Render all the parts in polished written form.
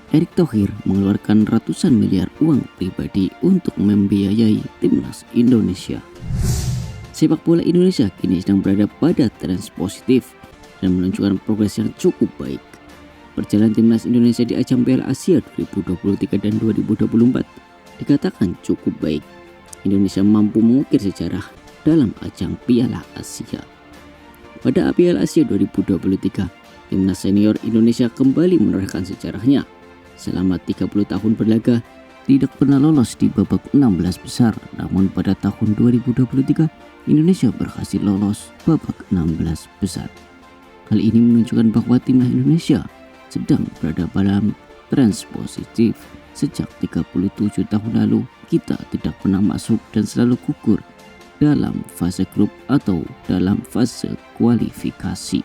Erick Thohir mengeluarkan ratusan miliar uang pribadi untuk membiayai timnas Indonesia. Sepak bola Indonesia kini sedang berada pada tren positif dan menunjukkan progres yang cukup baik. Perjalanan timnas Indonesia di ajang Piala Asia 2023 dan 2024 dikatakan cukup baik. Indonesia mampu mengukir sejarah dalam ajang Piala Asia. Pada Piala Asia 2023, timnas senior Indonesia kembali menorehkan sejarahnya. Selama 30 tahun berlaga, tidak pernah lolos di babak 16 besar. Namun pada tahun 2023, Indonesia berhasil lolos babak 16 besar. Hal ini menunjukkan bahwa timnas Indonesia sedang berada dalam tren positif. Sejak 37 tahun lalu, kita tidak pernah masuk dan selalu gugur dalam fase grup atau dalam fase kualifikasi.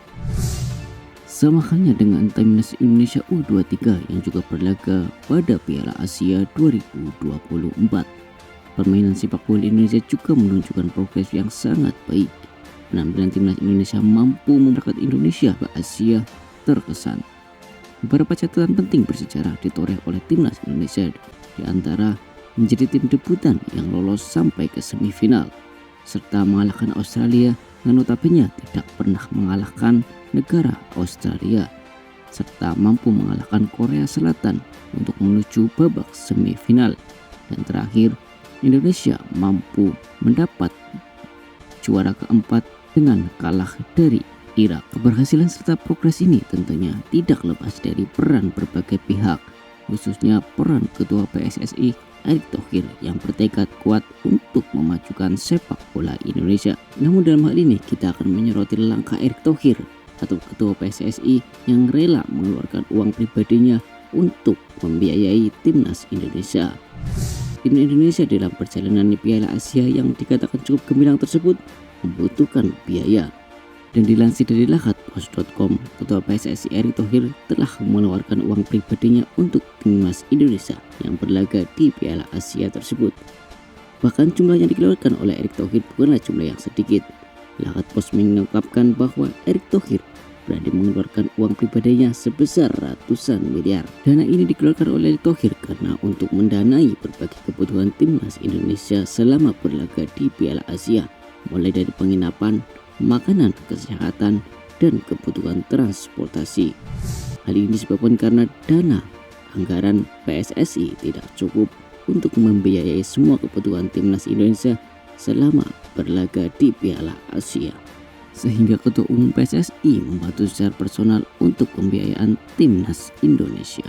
Sama halnya dengan timnas Indonesia U23 yang juga berlaga pada Piala Asia 2024. Permainan sepak bola Indonesia juga menunjukkan progres yang sangat baik. Penampilan timnas Indonesia mampu memperkuat Indonesia ke Asia terkesan. Beberapa catatan penting bersejarah ditoreh oleh timnas Indonesia, di antara menjadi tim debutan yang lolos sampai ke semifinal, serta mengalahkan Australia yang notabene tidak pernah mengalahkan negara Australia, serta mampu mengalahkan Korea Selatan untuk menuju babak semifinal. Dan terakhir, Indonesia mampu mendapat juara keempat dengan kalah dari Irak. Keberhasilan serta progres ini tentunya tidak lepas dari peran berbagai pihak, khususnya peran Ketua PSSI Erick Thohir yang bertekad kuat untuk memajukan sepak bola Indonesia. Namun dalam hal ini kita akan menyoroti langkah Erick Thohir atau Ketua PSSI yang rela mengeluarkan uang pribadinya untuk membiayai timnas Indonesia. Tim Indonesia dalam perjalanan di Piala Asia yang dikatakan cukup gemilang tersebut membutuhkan biaya. Dan dilansir dari lahatpost.com, Ketua PSSI Erick Thohir telah mengeluarkan uang pribadinya untuk timnas Indonesia yang berlaga di Piala Asia tersebut. Bahkan jumlah yang dikeluarkan oleh Erick Thohir bukanlah jumlah yang sedikit. Lahat Post mengungkapkan bahwa Erick Thohir berani mengeluarkan uang pribadinya sebesar ratusan miliar. Dana ini dikeluarkan oleh Erick Thohir karena untuk mendanai berbagai kebutuhan timnas Indonesia selama berlaga di Piala Asia, mulai dari penginapan, makanan, kesehatan, dan kebutuhan transportasi. Hal ini disebabkan karena dana anggaran PSSI tidak cukup untuk membiayai semua kebutuhan timnas Indonesia selama berlaga di Piala Asia. Sehingga Ketua Umum PSSI membantu secara personal untuk pembiayaan timnas Indonesia.